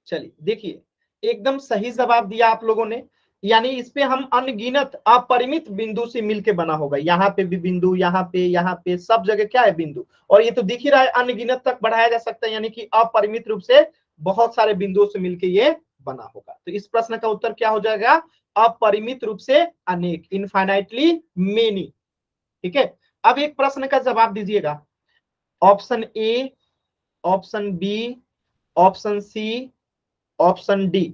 चलिए देखिए, एकदम सही जवाब दिया आप लोगों ने। यानी इस पे हम अनगिनत अपरिमित बिंदु से मिलके बना होगा। यहाँ पे भी बिंदु, यहाँ पे सब जगह क्या है? बिंदु। और ये तो दिख ही रहा है, अनगिनत तक बढ़ाया जा सकता है, यानी कि अपरिमित रूप से बहुत सारे बिंदुओं से मिलके ये बना होगा। तो इस प्रश्न का उत्तर क्या हो जाएगा? अपरिमित रूप से अनेक, इनफाइनाइटली मेनी। ठीक है, अब एक प्रश्न का जवाब दीजिएगा। Option A, option B, option C, option D.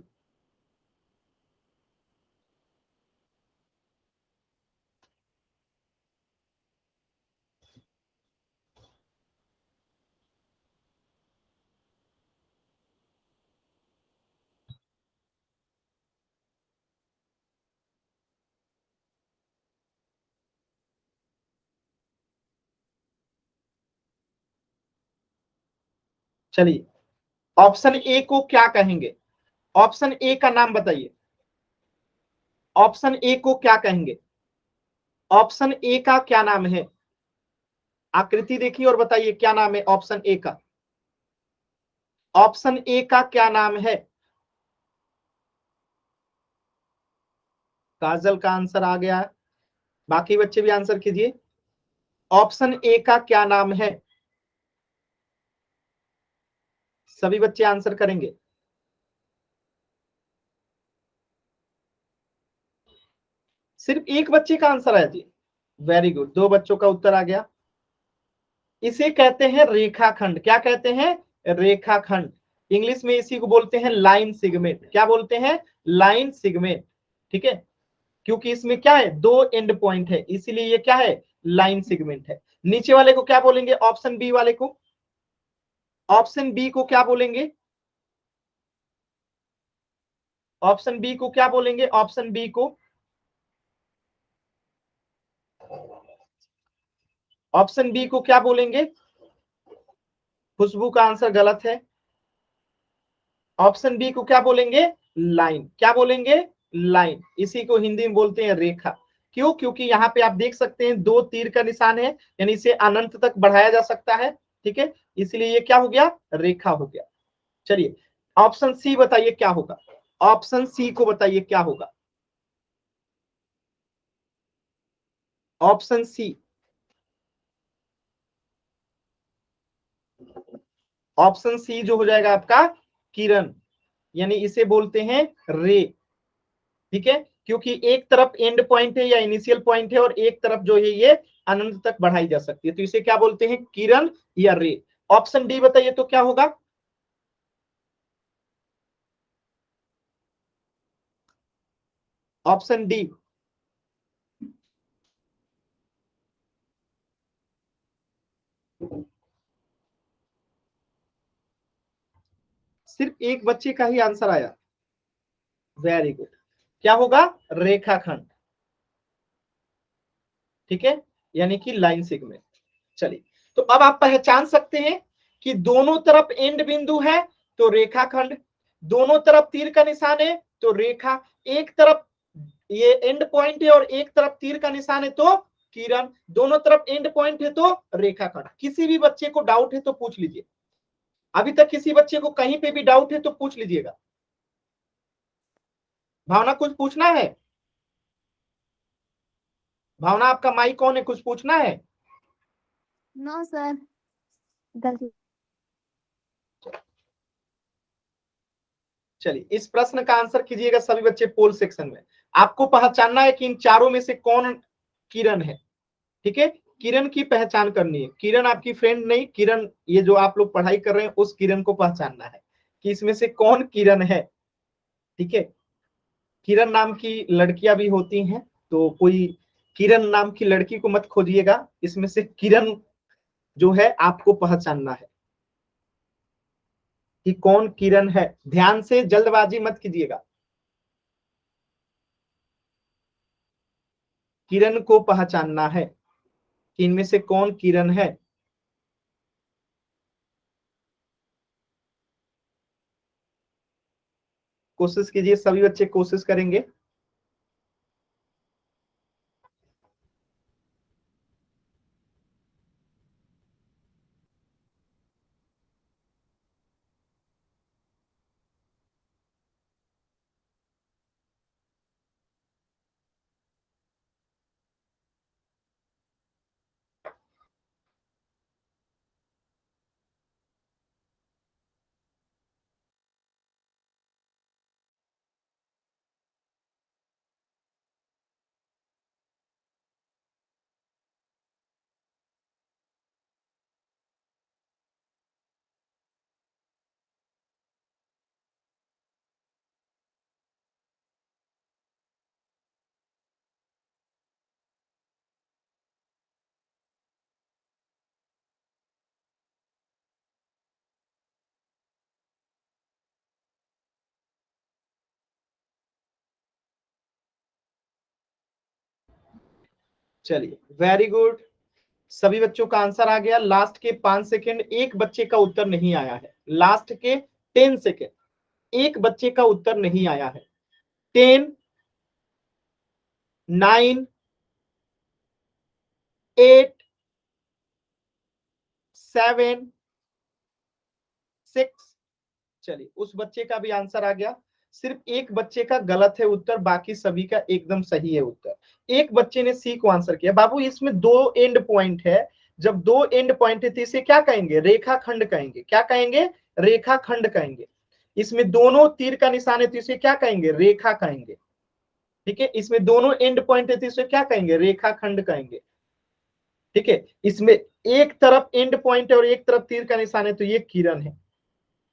चलिए, ऑप्शन ए को क्या कहेंगे? ऑप्शन ए का नाम बताइए। ऑप्शन ए को क्या कहेंगे? ऑप्शन ए का क्या नाम है? आकृति देखिए और बताइए क्या नाम है ऑप्शन ए का। ऑप्शन ए का क्या नाम है? काजल का आंसर आ गया, बाकी बच्चे भी आंसर कीजिए। ऑप्शन ए का क्या नाम है? सभी बच्चे आंसर करेंगे। सिर्फ एक बच्चे का आंसर आया जी। वेरी गुड, दो बच्चों का उत्तर आ गया। इसे कहते हैं रेखाखंड। क्या कहते हैं? रेखाखंड। इंग्लिश में इसी को बोलते हैं लाइन सिगमेंट। क्या बोलते हैं? Line segment. ठीक है, क्योंकि इसमें क्या है? दो एंड पॉइंट है, इसीलिए ये क्या है? लाइन सिगमेंट है। नीचे वाले को क्या बोलेंगे? ऑप्शन बी वाले को, ऑप्शन बी को क्या बोलेंगे? ऑप्शन बी को क्या बोलेंगे? ऑप्शन बी को, ऑप्शन बी को क्या बोलेंगे? खुशबू का आंसर गलत है। ऑप्शन बी को क्या बोलेंगे? लाइन। क्या बोलेंगे? लाइन। इसी को हिंदी में बोलते हैं रेखा। क्यों? क्योंकि यहाँ पे आप देख सकते हैं दो तीर का निशान है, यानी इसे अनंत तक बढ़ाया जा सकता है। ठीक है, इसलिए ये क्या हो गया? रेखा हो गया। चलिए, ऑप्शन सी बताइए क्या होगा? ऑप्शन सी को बताइए क्या होगा? ऑप्शन सी, ऑप्शन सी जो हो जाएगा आपका किरण, यानी इसे बोलते हैं रे। ठीक है, क्योंकि एक तरफ एंड पॉइंट है या इनिशियल पॉइंट है और एक तरफ जो है ये अनंत तक बढ़ाई जा सकती है, तो इसे क्या बोलते हैं? किरण या रे। ऑप्शन डी बताइए तो क्या होगा? ऑप्शन डी, सिर्फ एक बच्चे का ही आंसर आया। वेरी गुड, क्या होगा? रेखाखंड। ठीक है, यानी कि लाइन सेगमेंट। चलिए, तो अब आप पहचान सकते हैं कि दोनों तरफ एंड बिंदु है तो रेखाखंड, दोनों तरफ तीर का निशान है तो रेखा, एक तरफ ये एंड पॉइंट है और एक तरफ तीर का निशान है तो किरण, दोनों तरफ एंड पॉइंट है तो रेखाखंड। किसी भी बच्चे को डाउट है तो पूछ लीजिए, अभी तक किसी बच्चे को कहीं पे भी डाउट है तो पूछ लीजिएगा। भावना कुछ पूछना है? भावना आपका माइक कौन है, कुछ पूछना है? नो सर, गलती। चलिए इस प्रश्न का आंसर कीजिएगा सभी बच्चे पोल सेक्शन में। आपको पहचानना है कि इन चारों में से कौन किरण है, ठीक है? किरण की पहचान करनी है। किरण आपकी फ्रेंड नहीं, किरण ये जो आप लोग पढ़ाई कर रहे हैं उस किरण को पहचानना है कि इसमें से कौन किरण है, ठीक है? किरण नाम की लड़कियां भी होती हैं, तो कोई किरण नाम की लड़की को मत खोजिएगा, इसमें से किरण जो है आपको पहचानना है कि कौन किरण है। ध्यान से, जल्दबाजी मत कीजिएगा, किरण को पहचानना है कि इनमें से कौन किरण है। कोशिश कीजिए, सभी बच्चे कोशिश करेंगे। चलिए वेरी गुड, सभी बच्चों का आंसर आ गया। लास्ट के 5 सेकेंड, एक बच्चे का उत्तर नहीं आया है। लास्ट के 10 सेकेंड, एक बच्चे का उत्तर नहीं आया है। 10, 9, 8, 7, 6। चलिए उस बच्चे का भी आंसर आ गया। सिर्फ एक बच्चे का गलत है उत्तर, बाकी सभी का एकदम सही है उत्तर। एक बच्चे ने सी को आंसर किया। बाबू इसमें दो एंड पॉइंट है, जब दो एंड पॉइंट है तो इसे क्या कहेंगे? रेखाखंड कहेंगे। क्या कहेंगे? रेखाखंड कहेंगे। इसमें दोनों तीर का निशान है तो इसे क्या कहेंगे? रेखा कहेंगे, ठीक है? इसमें दोनों एंड पॉइंट है तो इसे क्या कहेंगे? रेखाखंड कहेंगे, ठीक है? इसमें एक तरफ एंड पॉइंट है और एक तरफ तीर का निशान है तो ये किरण है,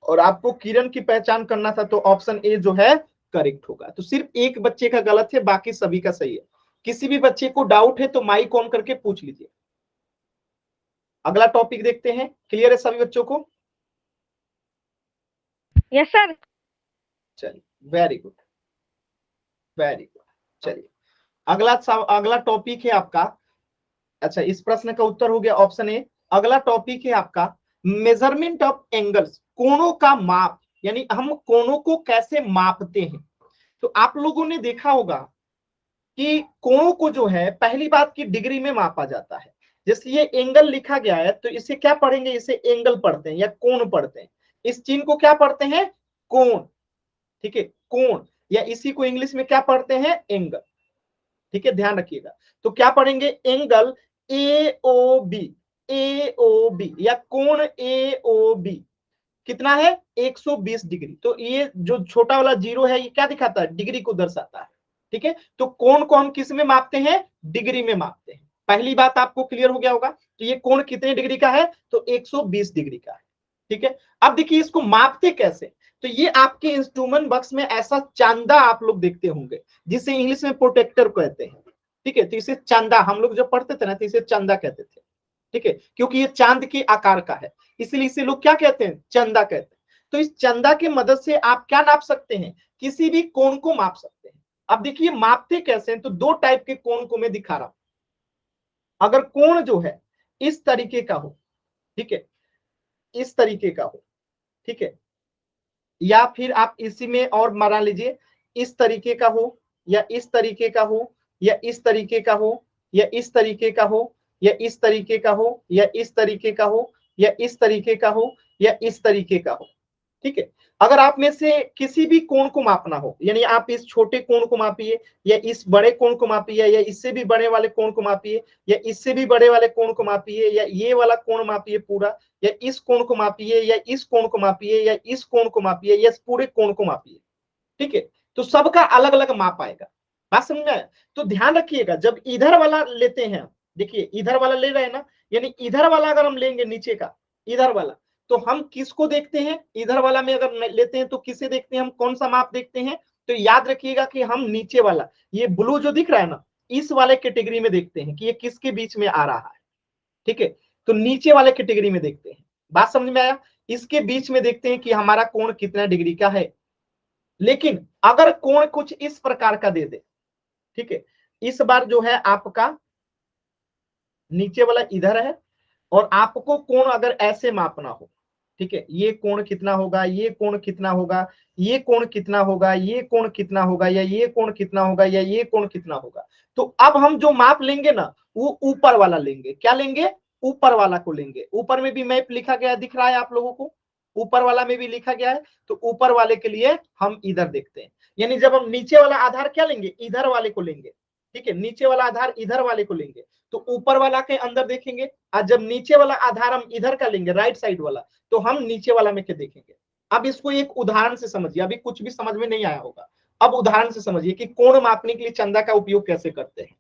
और आपको किरण की पहचान करना था तो ऑप्शन ए जो है करेक्ट होगा। तो सिर्फ एक बच्चे का गलत है, बाकी सभी का सही है। किसी भी बच्चे को डाउट है तो माइक ऑन करके पूछ लीजिए। अगला टॉपिक देखते हैं। क्लियर है सभी बच्चों को? Yes sir. चलिए वेरी गुड, वेरी गुड। चलिए अगला टॉपिक है आपका, अच्छा इस प्रश्न का उत्तर हो गया ऑप्शन ए। अगला टॉपिक है आपका मेजरमेंट ऑफ एंगल्स, कोणों का माप, यानी हम कोणों को कैसे मापते हैं। तो आप लोगों ने देखा होगा कि कोणों को जो है पहली बात की डिग्री में मापा जाता है। जैसे ये एंगल लिखा गया है तो इसे क्या पढ़ेंगे? इसे एंगल पढ़ते हैं या कोण पढ़ते हैं। इस चिन्ह को क्या पढ़ते हैं? कोण, ठीक है? कोण, या इसी को इंग्लिश में क्या पढ़ते हैं? एंगल, ठीक है? ध्यान रखिएगा। तो क्या पढ़ेंगे? Angle A O B, A O B या कोण ए ओ बी कितना है? 120 डिग्री। तो ये जो छोटा वाला जीरो है ये क्या दिखाता है? डिग्री को दर्शाता है, ठीक है? तो कोण को हम किस में मापते हैं? डिग्री में मापते हैं। पहली बात आपको क्लियर हो गया होगा। तो ये कोण कितने डिग्री का है? तो 120 डिग्री का है, ठीक है? अब देखिए इसको मापते कैसे। तो ये आपके इंस्ट्रूमेंट बॉक्स में ऐसा चांदा आप लोग देखते होंगे जिसे इंग्लिश में प्रोटेक्टर कहते हैं, ठीक है? तो इसे चांदा, हम लोग जब पढ़ते थे ना तो इसे चांदा कहते थे, ठीक है? क्योंकि ये चांद के आकार का है, इसलिए इसे लोग क्या कहते हैं? चंदा कहते हैं। तो इस चंदा की मदद से आप क्या नाप सकते हैं? किसी भी कोण को माप सकते हैं। अब देखिए मापते कैसे हैं, तो दो टाइप के कोण को मैं दिखा रहा हूं। अगर कोण जो है इस तरीके का हो, ठीक है, इस तरीके का हो, ठीक है, या फिर आप इसी में और मान लीजिए इस तरीके का हो, या इस तरीके का हो, या इस तरीके का हो, या इस तरीके का हो, या इस तरीके का हो, या इस तरीके का हो, या इस तरीके का हो, या इस तरीके का हो। ठीक है, अगर आप में से किसी भी कोण को मापना हो, यानी आप इस छोटे कोण को मापिए, या इस बड़े कोण को मापिए, या इससे भी बड़े वाले कोण को मापिए, या इससे भी बड़े वाले कोण को मापिए, या ये वाला कोण मापिए पूरा, या इस कोण को मापिए, या इस कोण को मापिए, या इस कोण को मापिए, या इस पूरे कोण को मापिए। ठीक है, तो सबका अलग अलग माप आएगा। बात समझ में आया? तो ध्यान रखिएगा, जब इधर वाला लेते हैं, देखिए इधर वाला ले रहे हैं ना, यानी इधर वाला अगर हम लेंगे नीचे का, इधर वाला, तो हम किसको देखते हैं? इधर वाला में अगर लेते हैं तो किसे देखते हैं? हम कौन सा माप देखते हैं? तो याद रखिएगा कि हम नीचे वाला, ये ब्लू जो दिख रहा है ना, इस वाले कैटेगरी में देखते हैं कि ये किसके बीच में आ रहा है। ठीक है, तो नीचे वाले कैटेगरी में देखते हैं। बात समझ में आया? इसके बीच में देखते हैं कि हमारा कोण कितना डिग्री का है। लेकिन अगर कोण कुछ इस प्रकार का दे दे, ठीक है, इस बार जो है आपका नीचे वाला इधर है, और आपको कोण अगर ऐसे मापना हो, ठीक है, ये कोण कितना होगा, ये कोण कितना होगा, ये कोण कितना होगा, ये कोण कितना होगा, या ये कोण कितना होगा, या ये कोण कितना होगा, तो अब हम जो माप लेंगे ना, वो ऊपर वाला लेंगे। क्या लेंगे? ऊपर वाला को लेंगे। ऊपर में भी मैप लिखा गया दिख रहा है आप लोगों को, ऊपर वाला में भी लिखा गया है, तो ऊपर वाले के लिए हम इधर देखते हैं। यानी जब हम नीचे वाला आधार क्या लेंगे? इधर वाले को लेंगे। ठीक है, नीचे वाला आधार इधर वाले को लेंगे, तो ऊपर वाला के अंदर देखेंगे। और जब नीचे वाला आधार हम इधर का लेंगे, राइट साइड वाला, तो हम नीचे वाला में क्या देखेंगे। अब इसको एक उदाहरण से समझिए, अभी कुछ भी समझ में नहीं आया होगा, अब उदाहरण से समझिए कि कोण मापने के लिए चंदा का उपयोग कैसे करते हैं।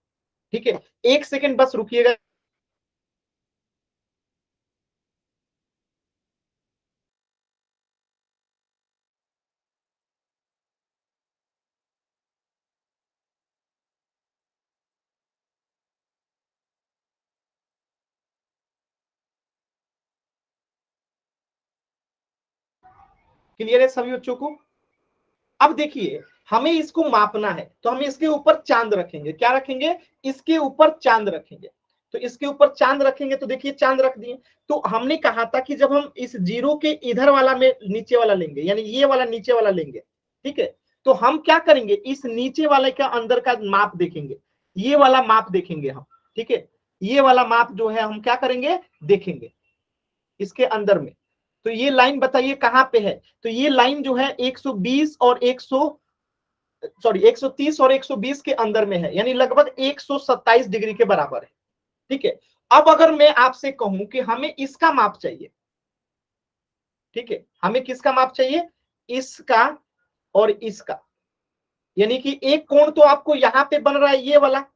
ठीक है, एक सेकंड बस रुकिएगा। क्लियर है सभी बच्चों को? अब देखिए, हमें इसको मापना है, तो हम इसके ऊपर चांद रखेंगे। क्या रखेंगे? इसके ऊपर चांद रखेंगे। तो इसके ऊपर चांद रखेंगे, तो देखिए चांद रख दिए। तो हमने कहा था कि जब हम इस जीरो के इधर वाला में नीचे वाला लेंगे, यानी ये वाला नीचे वाला लेंगे, ठीक है, तो हम क्या करेंगे? इस नीचे वाले का अंदर का माप देखेंगे, ये वाला माप देखेंगे हम। ठीक है, ये वाला माप जो है हम क्या करेंगे? देखेंगे इसके अंदर में। तो ये लाइन बताइए कहां पे है? तो ये लाइन जो है 120 और 130 और 120 के अंदर में है, यानी लगभग 127 डिग्री के बराबर है। ठीक है, अब अगर मैं आपसे कहूं कि हमें इसका माप चाहिए, ठीक है, हमें किसका माप चाहिए? इसका और इसका, यानी कि एक कोण तो आपको यहां पे बन रहा है ये वाला,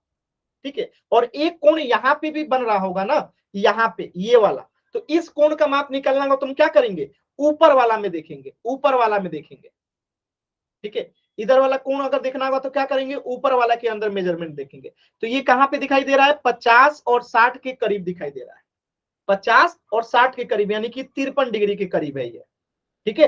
ठीक है, और एक कोण यहां पे भी बन रहा होगा ना, यहां पे ये वाला। तो इस कोण का माप निकलना होगा, तुम क्या करेंगे? ऊपर वाला में देखेंगे, ऊपर वाला में देखेंगे। ठीक है, इधर वाला कोण अगर देखना होगा तो क्या करेंगे? ऊपर वाला के अंदर मेजरमेंट देखेंगे। तो ये कहां पे दिखाई दे रहा है? 50 और 60 के करीब दिखाई दे रहा है। 50 और 60 के करीब, यानी कि 53 डिग्री के करीब है ये। ठीक है,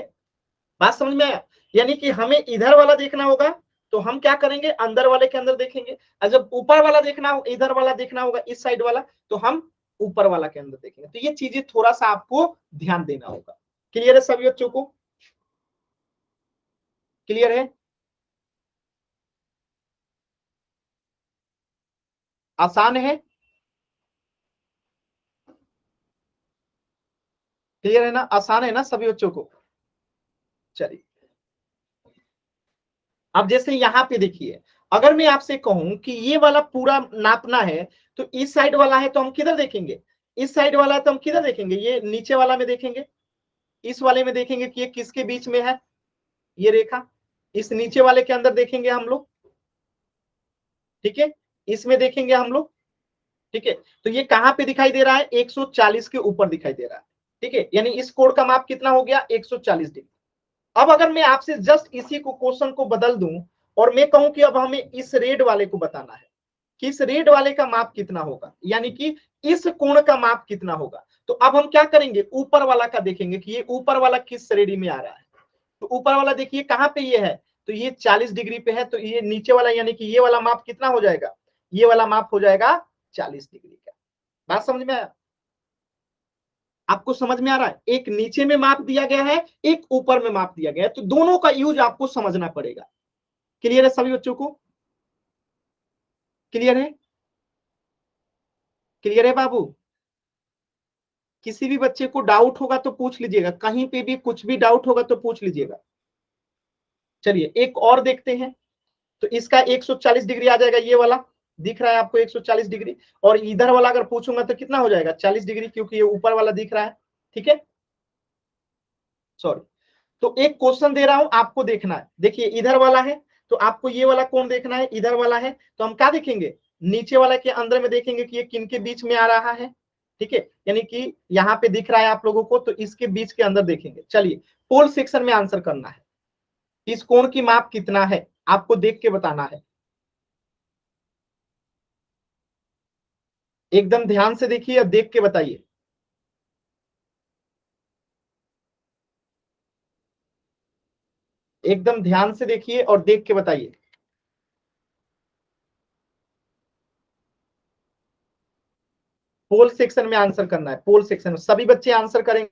बात समझ में आया? यानी कि हमें इधर वाला देखना होगा, तो हम क्या करेंगे? अंदर वाले के अंदर देखेंगे। और जब ऊपर वाला देखना हो, इधर वाला देखना होगा, इस साइड वाला, तो हम ऊपर वाला के अंदर देखेंगे। तो ये चीजें थोड़ा सा आपको ध्यान देना होगा। क्लियर है सभी बच्चों को? क्लियर है? आसान है? क्लियर है ना? आसान है ना सभी बच्चों को? चलिए, अब जैसे यहां पे देखिए, अगर मैं आपसे कहूं कि ये वाला पूरा नापना है, तो इस साइड वाला है तो हम किधर देखेंगे? इस साइड वाला है तो हम किधर देखेंगे? ये नीचे वाला में देखेंगे। इस वाले में देखेंगे कि ये किसके बीच में है, ये रेखा। इस नीचे वाले के अंदर देखेंगे हम लोग। ठीक है, इसमें देखेंगे हम लोग। ठीक है, तो ये कहां पे दिखाई दे रहा है? 140 के ऊपर दिखाई दे रहा है। ठीक है, यानी इस कोण का माप कितना हो गया? 140 डिग्री। अब अगर मैं आपसे जस्ट इसी को क्वेश्चन को बदल दूं, और मैं कहूं कि अब हमें इस रेड वाले को बताना है कि इस रेड वाले का माप कितना होगा, यानी कि इस कोण का माप कितना होगा। तो अब हम क्या करेंगे? ऊपर वाला का देखेंगे कि ये ऊपर वाला किस श्रेणी में आ रहा है। तो ऊपर वाला देखिए कहां पे ये है, तो ये 40 डिग्री पे है। तो ये नीचे वाला, यानी कि ये वाला माप कितना हो जाएगा? ये वाला माप हो जाएगा 40 डिग्री का। बात समझ में आया? आपको समझ में आ रहा है? एक नीचे में माप दिया गया है, एक ऊपर में माप दिया गया है, तो दोनों का यूज आपको समझना पड़ेगा। क्लियर है सभी बच्चों को? क्लियर है? क्लियर है बाबू? किसी भी बच्चे को डाउट होगा तो पूछ लीजिएगा, कहीं पे भी कुछ भी डाउट होगा तो पूछ लीजिएगा। चलिए एक और देखते हैं। तो इसका 140 डिग्री आ जाएगा, ये वाला दिख रहा है आपको 140 डिग्री, और इधर वाला अगर पूछूंगा तो कितना हो जाएगा 40 डिग्री, क्योंकि ये ऊपर वाला दिख रहा है। ठीक है, सॉरी। तो एक क्वेश्चन दे रहा हूं, आपको देखना है। देखिए इधर वाला है, तो आपको ये वाला कोण देखना है, इधर वाला है, तो हम क्या देखेंगे, नीचे वाला के अंदर में देखेंगे कि ये किन के बीच में आ रहा है। ठीक है, यानी कि यहाँ पे दिख रहा है आप लोगों को, तो इसके बीच के अंदर देखेंगे। चलिए पोल सेक्शन में आंसर करना है। इस कोण की माप कितना है आपको देख के बताना है। एकदम ध्यान से देखिए और देख के बताइए। एकदम ध्यान से देखिए और देख के बताइए। पोल सेक्शन में आंसर करना है, पोल सेक्शन में सभी बच्चे आंसर करेंगे।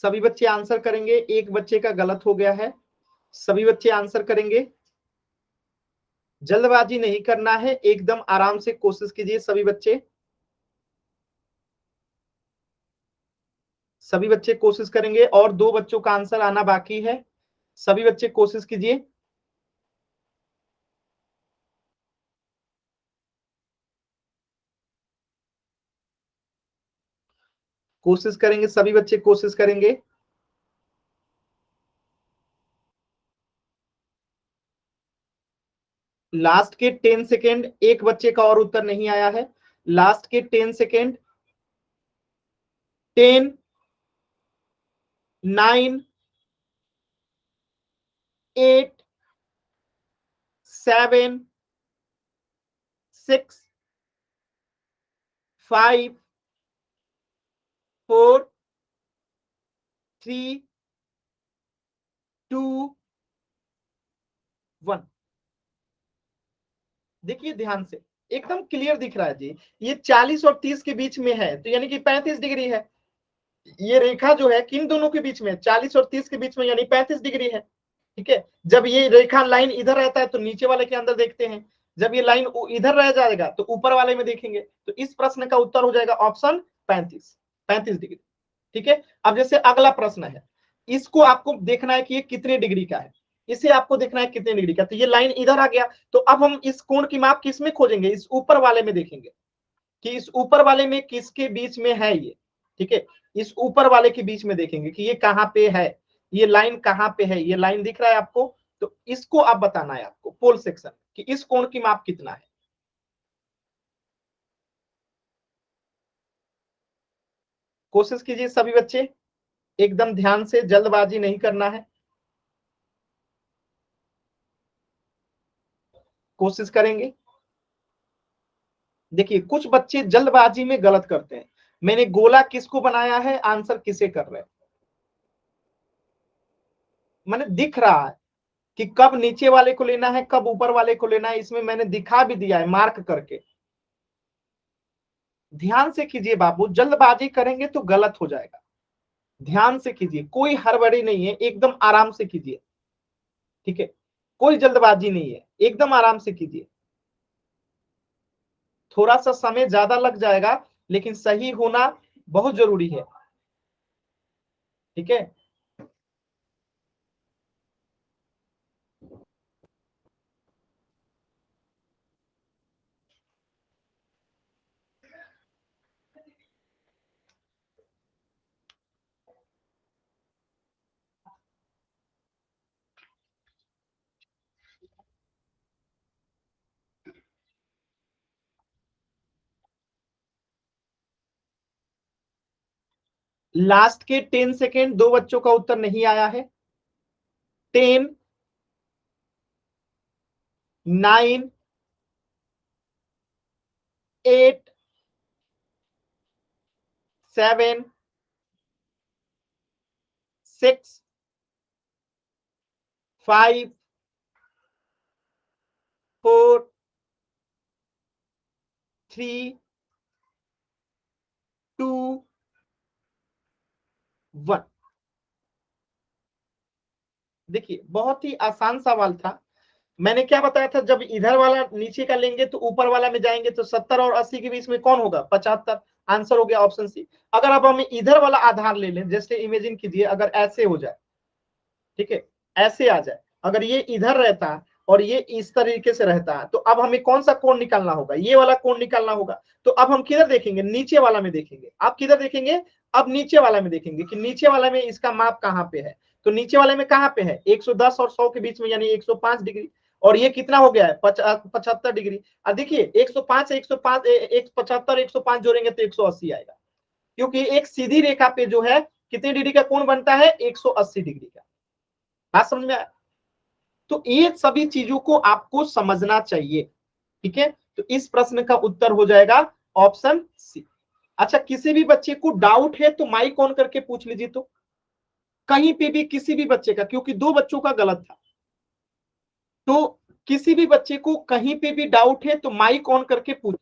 सभी बच्चे आंसर करेंगे, एक बच्चे का गलत हो गया है। सभी बच्चे आंसर करेंगे, जल्दबाजी नहीं करना है, एकदम आराम से कोशिश कीजिए सभी बच्चे। सभी बच्चे कोशिश करेंगे, और दो बच्चों का आंसर आना बाकी है। सभी बच्चे कोशिश कीजिए। कोशिश करेंगे, सभी बच्चे कोशिश करेंगे। लास्ट के 10 सेकेंड, एक बच्चे का और उत्तर नहीं आया है। लास्ट के 10 सेकेंड, 10, 9, 8, 7, 6, 5, 4, 3, 2, 1। देखिए ध्यान से, एकदम क्लियर दिख रहा है जी। ये 40 और 30 के बीच में है, तो यानी कि 35 डिग्री है। ये रेखा जो है किन दोनों के बीच में, 40 और 30 के बीच में, यानी 35 डिग्री है। ठीक है, जब ये रेखा लाइन इधर रहता है तो नीचे वाले के अंदर देखते हैं, जब ये लाइन इधर रह जाएगा तो ऊपर वाले में देखेंगे। तो इस प्रश्न का उत्तर हो जाएगा ऑप्शन 35, 35 डिग्री। ठीक है, अब जैसे अगला प्रश्न है, इसको आपको देखना है कि ये कितने डिग्री का है। इसे आपको देखना है कितने डिग्री का, तो ये लाइन इधर आ गया, तो अब हम इस कोण की माप किसमें खोजेंगे, इस ऊपर वाले में देखेंगे कि इस ऊपर वाले में किसके बीच में है ये। ठीक है, इस ऊपर वाले के बीच में देखेंगे कि ये कहां पे है, ये लाइन कहां पे है। ये लाइन दिख रहा है आपको, तो इसको आप बताना है आपको पोल सेक्शन कि इस कोण की माप कितना है। कोशिश कीजिए सभी बच्चे, एकदम ध्यान से, जल्दबाजी नहीं करना है। कोशिश करेंगे। देखिए कुछ बच्चे जल्दबाजी में गलत करते हैं। मैंने गोला किसको बनाया है, आंसर किसे कर रहे हैं। मैंने दिख रहा है कि कब नीचे वाले को लेना है, कब ऊपर वाले को लेना है, इसमें मैंने दिखा भी दिया है मार्क करके। ध्यान से कीजिए बाबू, जल्दबाजी करेंगे तो गलत हो जाएगा। ध्यान से कीजिए, कोई हड़बड़ी नहीं है, एकदम आराम से कीजिए। ठीक है, कोई जल्दबाजी नहीं है, एकदम आराम से कीजिए। थोड़ा सा समय ज्यादा लग जाएगा, लेकिन सही होना बहुत जरूरी है। ठीक है, लास्ट के 10 सेकेंड दो बच्चों का उत्तर नहीं आया है। 10, 9, 8, 7, 6, 5, 4, 3, 2, 1। देखिए बहुत ही आसान सवाल था। मैंने क्या बताया था, जब इधर वाला नीचे का लेंगे तो ऊपर वाला में जाएंगे, तो 70 और 80 के बीच में कौन होगा? 75। आंसर हो गया ऑप्शन सी। अगर अब हम इधर वाला आधार ले लें, जैसे इमेजिन कीजिए अगर ऐसे हो जाए, ठीक है, ऐसे आ जाए, अगर ये इधर रहता और ये इस तरीके से रहता, तो अब हमें कौन सा कोण निकालना होगा? ये वाला कोण निकालना होगा। तो अब हम किधर देखेंगे? नीचे वाला में देखेंगे। आप किधर देखेंगे? अब नीचे वाला में देखेंगे कि नीचे वाला में इसका माप कहाँ पे है। तो नीचे वाले में कहाँ पे है? 110 और 100 के बीच में, यानी 105 डिग्री। और ये कितना हो गया है? 75 डिग्री। अब देखिए 105 105 75 105 जोड़ेंगे तो 180 आएगा, क्योंकि एक सीधी रेखा पे जो है कितने डिग्री का कोण बनता है? 180 डिग्री का। बात समझ में आया? तो ये सभी चीजों को आपको समझना चाहिए, ठीक है। तो इस प्रश्न का उत्तर हो जाएगा ऑप्शन सी। अच्छा, किसी भी बच्चे को डाउट है तो माइक ऑन करके पूछ लीजिए। तो कहीं पे भी किसी भी बच्चे का, क्योंकि दो बच्चों का गलत था, तो किसी भी बच्चे को कहीं पे भी डाउट है तो माइक ऑन करके पूछ।